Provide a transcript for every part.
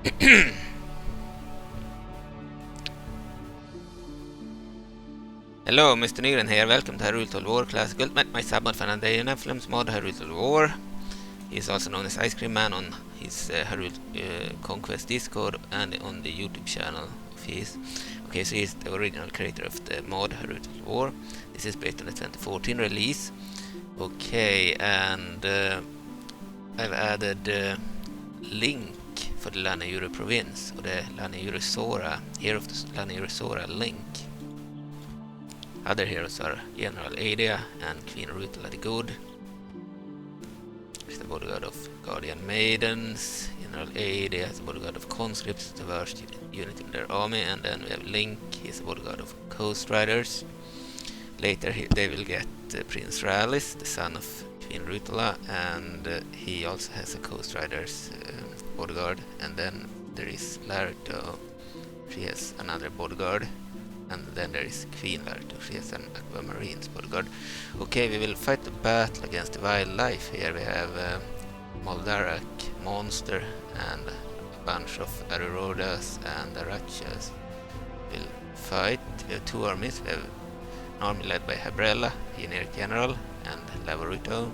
Hello, Mr. Nygren here. Welcome to Hyrule War Classic Ultimate. My submod fan and Films mod Hyrule War. He is also known as Ice Cream Man on his Hyrule Conquest Discord and on the YouTube channel of his. Okay, so he's the original creator of the mod Hyrule War. This is based on the 2014 release. Okay, and I've added Link for the Lanayru Province, or the Lanayru Zora, hero of the Lanayru Zora, Link. Other heroes are General Adia and Queen Rutula the Good. She's the bodyguard of Guardian Maidens. General Adia is the bodyguard of Conscripts, the worst unit in their army. And then we have Link, he's the bodyguard of Coast Riders. Later they will get Prince Ralis, the son of Queen Rutula, and he also has a Coast Riders bodyguard. And then there is Larto, she has another bodyguard. And then there is Queen Larto, she has an Aquamarines bodyguard. Okay, we will fight the battle against the wildlife here. We have Moldarach, monster, and a bunch of arurodas and arachas. We'll fight. We have two armies. We have an army led by Habrella, generic general, and Laboruto.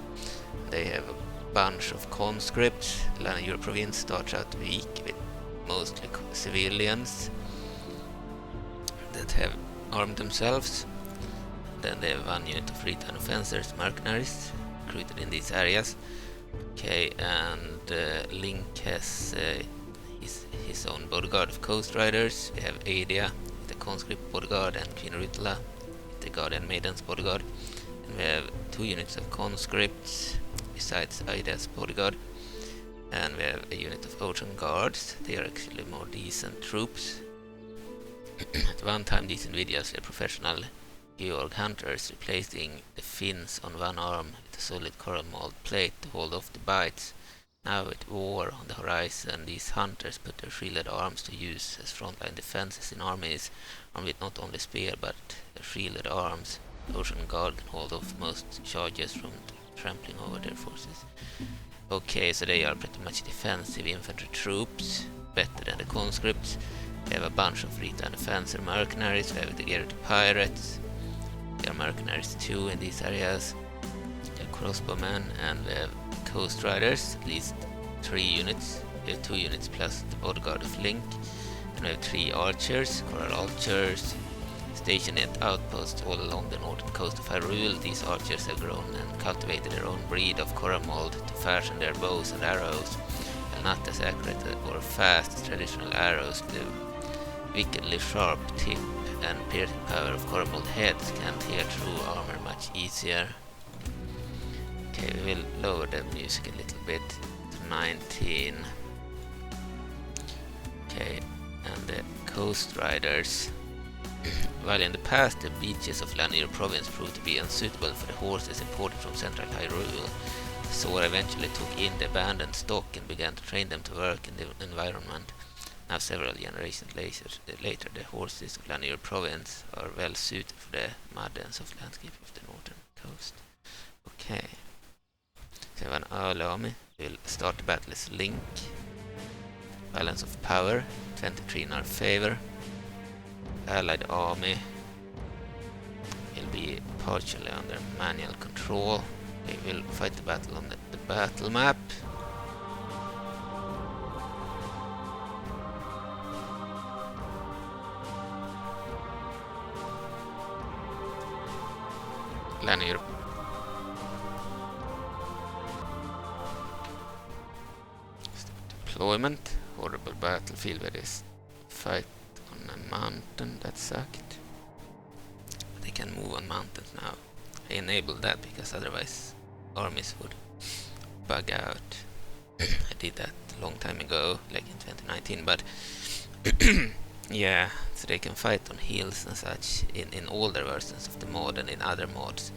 They have a bunch of conscripts. Lanayru Province starts out weak with mostly civilians that have armed themselves. Then they have one unit of return offenders, mercenaries, recruited in these areas. Okay, and Link has his own bodyguard of Coast Riders. We have Adia, the conscript bodyguard, and Queen Rutula, the Guardian Maidens bodyguard. And we have two units of conscripts besides Adia's bodyguard. And we have a unit of Ocean Guards. They are actually more decent troops. At one time these Nvidias were professional Georg hunters, replacing the fins on one arm with a solid coral mold plate to hold off the bites. Now with war on the horizon, these hunters put their shielded arms to use as frontline defenses in armies, armed with not only spear but their shielded arms. The Ocean Guard can hold off most charges from trampling over their forces. Okay, so they are pretty much defensive infantry troops, better than the conscripts. We have a bunch of return offensive mercenaries. We have the Geralt pirates. There are mercenaries too in these areas. We have crossbowmen, and we have Coast Riders, at least 3 units. We have 2 units plus the bodyguard of Link. And we have 3 archers, coral archers, stationed at outposts all along the northern coast of Hyrule. These archers have grown and cultivated their own breed of coral mold to fashion their bows and arrows. While not as accurate or fast as traditional arrows, the wickedly sharp tip and piercing power of coral mold heads can tear through armor much easier. Okay, we will lower the music a little bit to 19. Okay, and the Coast Riders. While in the past the beaches of Lanayru Province proved to be unsuitable for the horses imported from central Hyrule, Zora eventually took in the abandoned stock and began to train them to work in the environment. Now several generations later, the horses of Lanayru Province are well suited for the mud and soft landscape of the northern coast. Okay. So we have an early army. We'll start the battle as Link. Balance of power, 23 in our favor. Allied army will be partially under manual control. We will fight the battle on the battle map. Lanayru. Deployment. Horrible battlefield where they fight on a mountain. That sucked. They can move on mountains now. I enabled that because otherwise armies would bug out. I did that a long time ago, like in 2019, but yeah, so they can fight on hills and such in older versions of the mod, and in other mods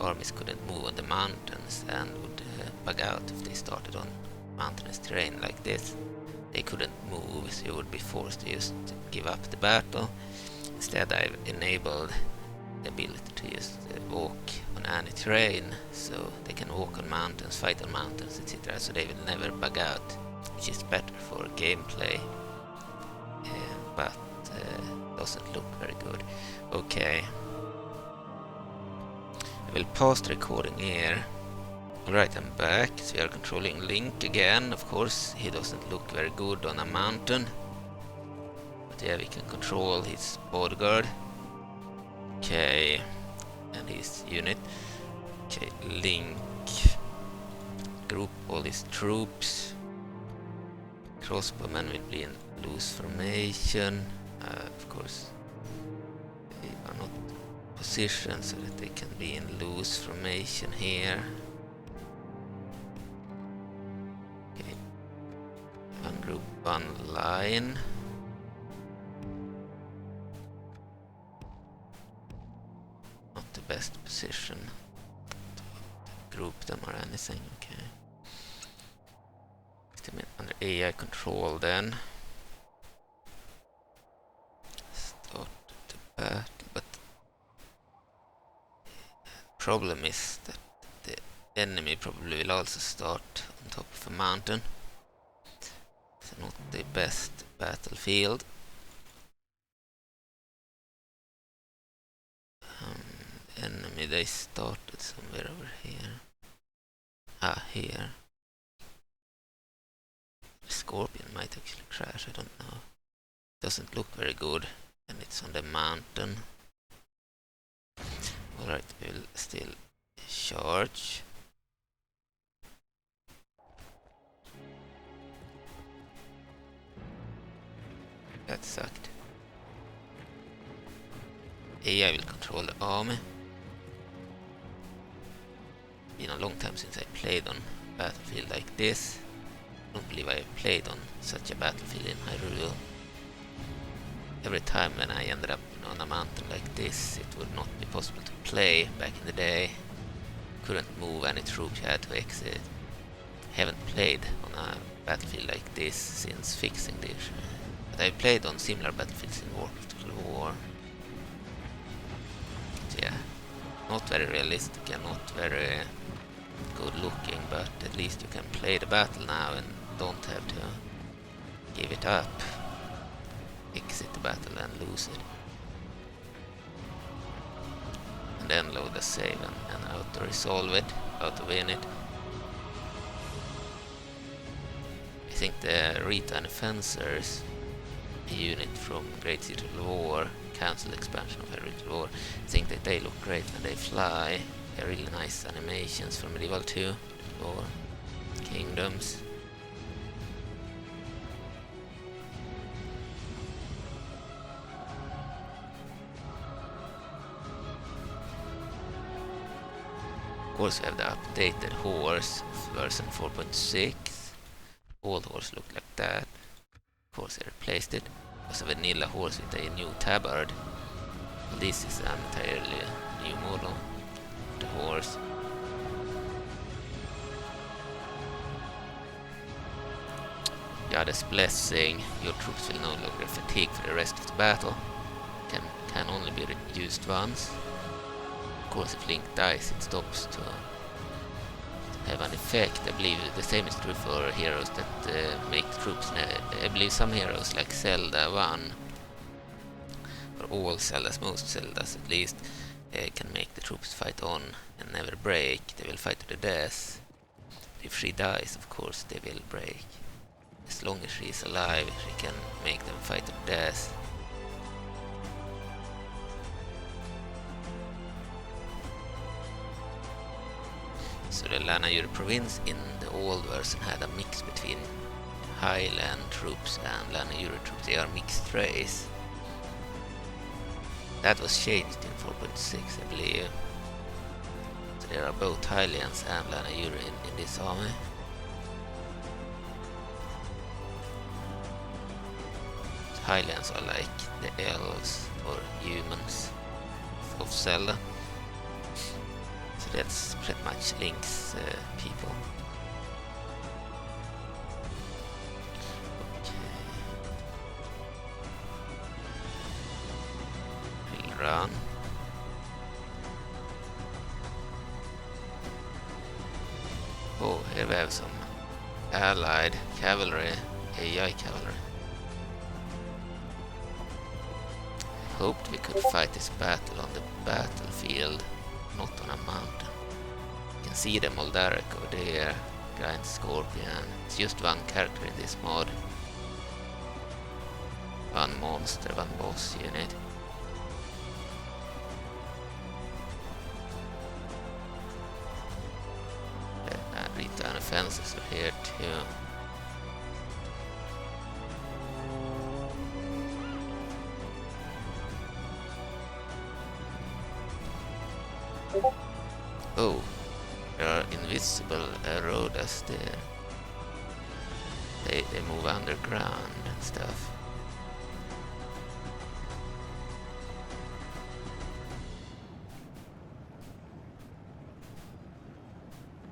armies couldn't move on the mountains and would bug out if they started on mountainous terrain like this. They couldn't move, so you would be forced to just give up the battle. Instead I've enabled the ability to just walk on any terrain, so they can walk on mountains, fight on mountains, etc. So they will never bug out which is better for gameplay, but doesn't look very good. Okay, I will pause the recording here. Alright, I'm back. So we are controlling Link again. Of course, he doesn't look very good on a mountain. But yeah, we can control his bodyguard. Okay, and his unit. Okay, Link. Group all his troops. Crossbowmen will be in loose formation. Of course, they are not positioned so that they can be in loose formation here. Okay, one group, one line. Not the best position to group them or anything. Okay, still under AI control then. Start the battle, but problem is that the enemy probably will also start on top of a mountain. It's not the best battlefield. Enemy, they started somewhere over here. Here. The Scorpion might actually crash, I don't know. Doesn't look very good, and it's on the mountain. Alright, we'll still charge. That sucked. AI will control the army. Been a long time since I played on a battlefield like this. I don't believe I played on such a battlefield in Hyrule. Every time when I ended up on a mountain like this, it would not be possible to play back in the day. Couldn't move any troops, you had to exit. Haven't played on a battlefield like this since fixing the issue. But I played on similar battlefields in Warcraft War. So yeah, not very realistic and not very good looking, but at least you can play the battle now and don't have to give it up. Exit the battle and lose it. And then load the save and auto-resolve it, auto-win it. I think the Rita and Fencers unit from Great Citadel War, cancelled expansion of Hyrule War. I think that they look great when they fly. They're really nice animations from Medieval 2 or Kingdoms. Of course, we have the updated horse version 4.6. Old horse looked like that. Of course, they replaced it. It was a vanilla horse with a new tabard. This is an entirely new model. The horse. Yada's blessing. Your troops will no longer fatigue for the rest of the battle. Can only be used once. Of course, if Link dies, it stops to have an effect. I believe the same is true for heroes that make the troops. I believe some heroes, like Zelda 1, or all Zeldas, most Zeldas at least, can make the troops fight on and never break. They will fight to the death. If she dies, of course, they will break. As long as she is alive, she can make them fight to the death. So the Lanayru Province in the old version had a mix between Highland troops and Lanayru troops. They are mixed race. That was changed in 4.6, I believe. So there are both Highlands and Lanayru in this army. So Highlands are like the elves or humans of Zelda. So that's pretty much Link's people. Okay. We'll run. Oh, here we have some allied cavalry, AI cavalry. I hoped we could fight this battle on the battlefield, not on a mountain. You can see the Moldarach over there, giant scorpion. It's just one character in this mod. One monster, one boss unit. Return offenses are here too. Oh, there are invisible arurodas there. They move underground and stuff.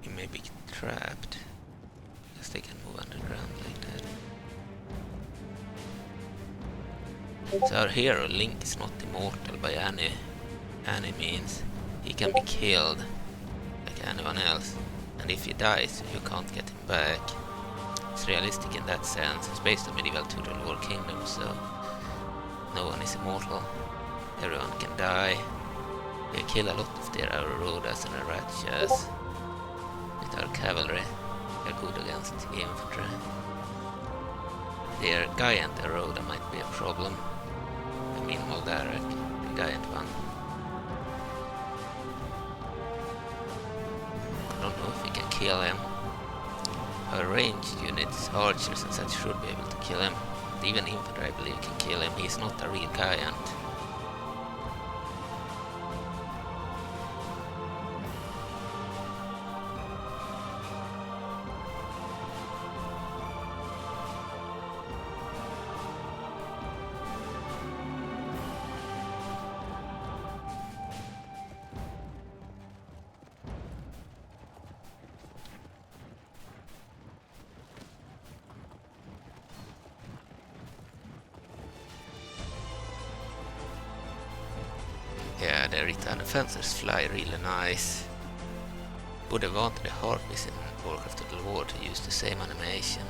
You may be trapped because they can move underground like that. So our hero Link is not immortal by any means. He can be killed like anyone else, and if he dies you can't get him back. It's realistic in that sense. It's based on medieval Tudor War Kingdom, so no one is immortal. Everyone can die. We kill a lot of their arurodas and arachas. With our cavalry, they're good against infantry. Their giant aruroda might be a problem. I mean Moldarach, the giant one. I don't know if we can kill him. Our ranged units, archers and such, should be able to kill him. Even infantry, I believe, can kill him. He's not a real giant. Yeah, the return offenses fly really nice. Would have wanted the harpies in Warcraft Total War to use the same animation,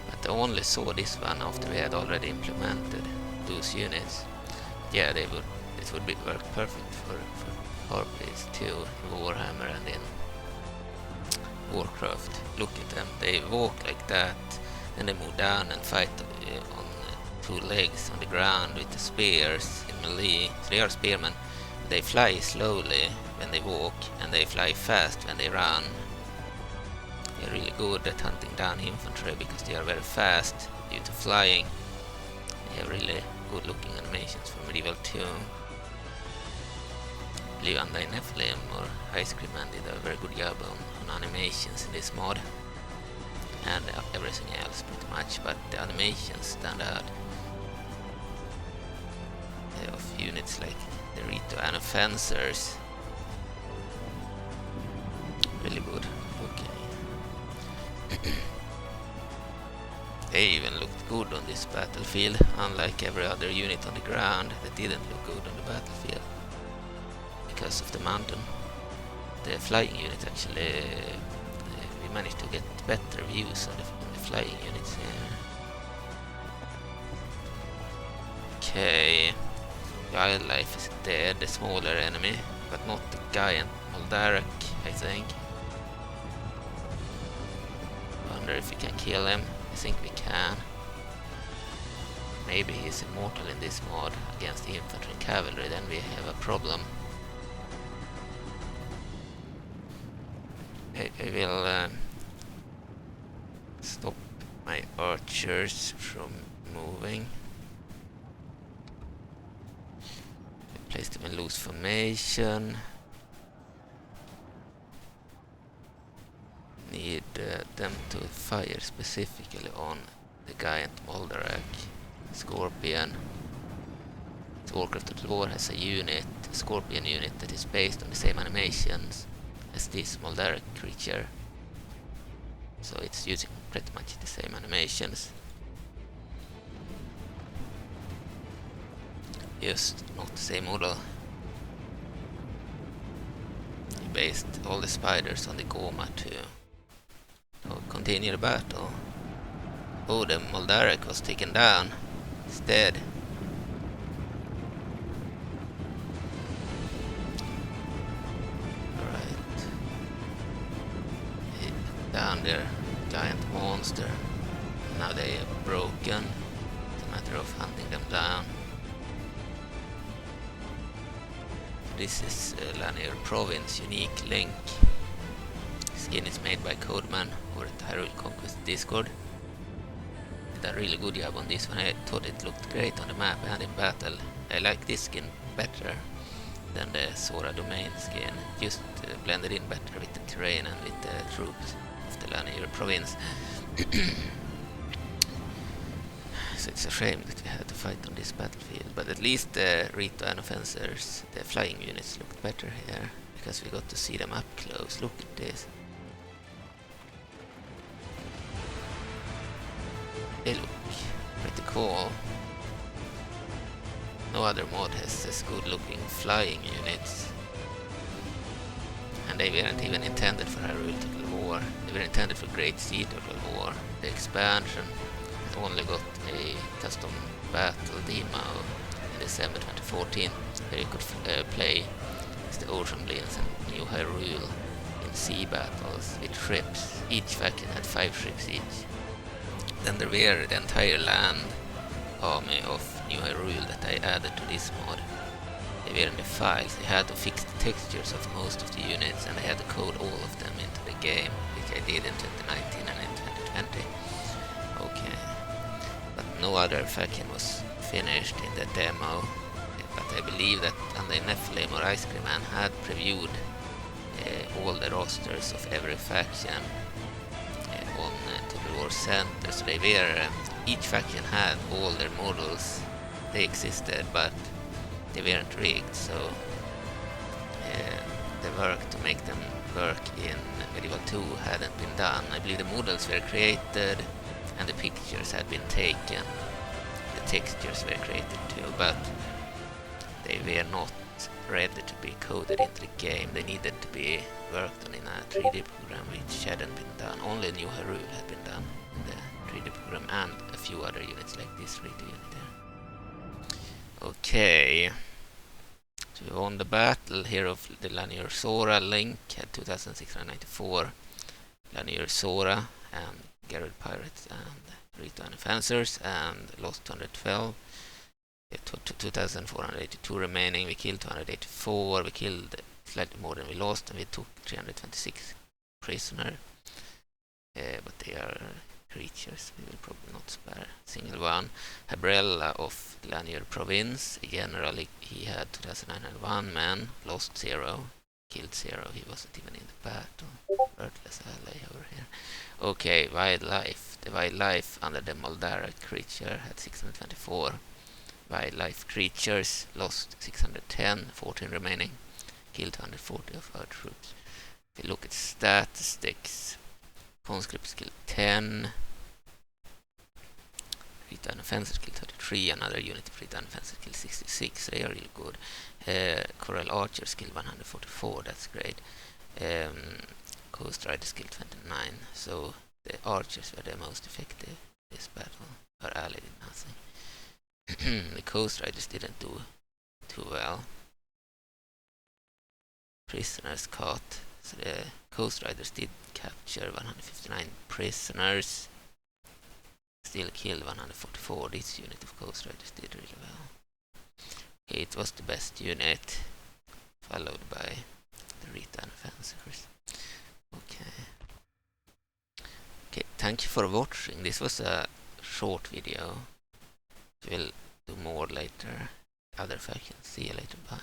but I only saw this one after we had already implemented those units. Yeah, it would work perfect for harpies too in Warhammer and in Warcraft. Look at them, they walk like that, and they move down and fight on two legs on the ground with the spears in melee. So they are spearmen. They fly slowly when they walk, and they fly fast when they run. They're really good at hunting down infantry because they are very fast due to flying. They have really good looking animations for medieval 2. I believe Undying Nephilim or Ice Cream Man did a very good job on animations in this mod. And everything else pretty much, but the animations stand out. Of units like the Rito and Fencers. Really good looking. They even looked good on this battlefield, unlike every other unit on the ground that didn't look good on the battlefield because of the mountain. The flying unit actually, we managed to get better views on the flying units here. Okay. Wildlife is dead, the smaller enemy, but not the giant Moldarach, I think. Wonder if we can kill him. I think we can. Maybe he's immortal in this mod against the infantry and cavalry, then we have a problem. I will stop my archers from moving. Place them in loose formation. Need them to fire specifically on the giant Moldarach Scorpion. So Warcraft Total War has a unit, a Scorpion unit, that is based on the same animations as this Moldarach creature. So it's using pretty much the same animations. Just not the same model. He based all the spiders on the Goma to continue the battle. Oh, the Moldarach was taken down. He's dead. Alright. Down there, giant monster. Now they are broken. It's a matter of hunting them down. This is Lanayru Province, unique link. Skin is made by Codeman over at Hyrule Conquest Discord. Did a really good job on this one. I thought it looked great on the map and in battle. I like this skin better than the Zora domain skin. Just blended in better with the terrain and with the troops of the Lanayru Province. So it's a shame that we had to fight on this battlefield, but at least the Rito and Offensers, the flying units, looked better here, because we got to see them up close. Look at this. They look pretty cool. No other mod has as good looking flying units. And they weren't even intended for Hyrule Total War. They were intended for Great Sea Total War. The expansion only got a custom battle demo in December 2014, where you could play as the Ocean Blins and New Hyrule in sea battles with ships. Each faction had 5 ships each. Then there were the entire land army of New Hyrule that I added to this mod. They were in the files. I had to fix the textures of most of the units, and I had to code all of them into the game, which I did in 2019 and in 2020. Okay. But no other faction was finished in the demo, but I believe that Unday Nephilim or Ice Cream Man had previewed all the rosters of every faction on Total War Center, so they were, each faction had all their models, they existed, but they weren't rigged, so the work to make them work in Medieval 2 hadn't been done. I believe the models were created and the pictures had been taken, the textures were created too, but they were not ready to be coded into the game. They needed to be worked on in a 3D program, which hadn't been done. Only New Hyrule had been done in the 3D program, and a few other units like this 3D unit there. Okay, so we won the battle here of the Lanayru Zora. Link had 2694, Lanayru Zora and Garrett Pirates and Rito and Fencers, and lost 212. 2,482 remaining. We killed 284. We killed slightly more than we lost, and we took 326 prisoners. But they are creatures. We will probably not spare a single one. Habrella of Lanayru Province. Generally, he had 2,901 men. Lost 0. Killed 0. He wasn't even in the battle. Worthless ally over here. Okay, wildlife. The wildlife under the Moldarach creature had 624. Wildlife creatures lost 610, 14 remaining. Killed 140 of our troops. If you look at statistics, conscripts killed 10. Rito and Offensive killed 33. Another unit of Rito and Offensive killed 66. They are really good. Coral Archers killed 144. That's great. Coast Riders killed 29. So the archers were the most effective in this battle. Our ally did nothing. The Coast Riders didn't do too well. Prisoners caught. So the Coast Riders did capture 159 prisoners. Still killed 144. This unit of Coast Riders did really well. Okay, it was the best unit, followed by the Rito and Fencers. Okay, thank you for watching. This was a short video. We'll do more later. Other factions. See you later. Bye.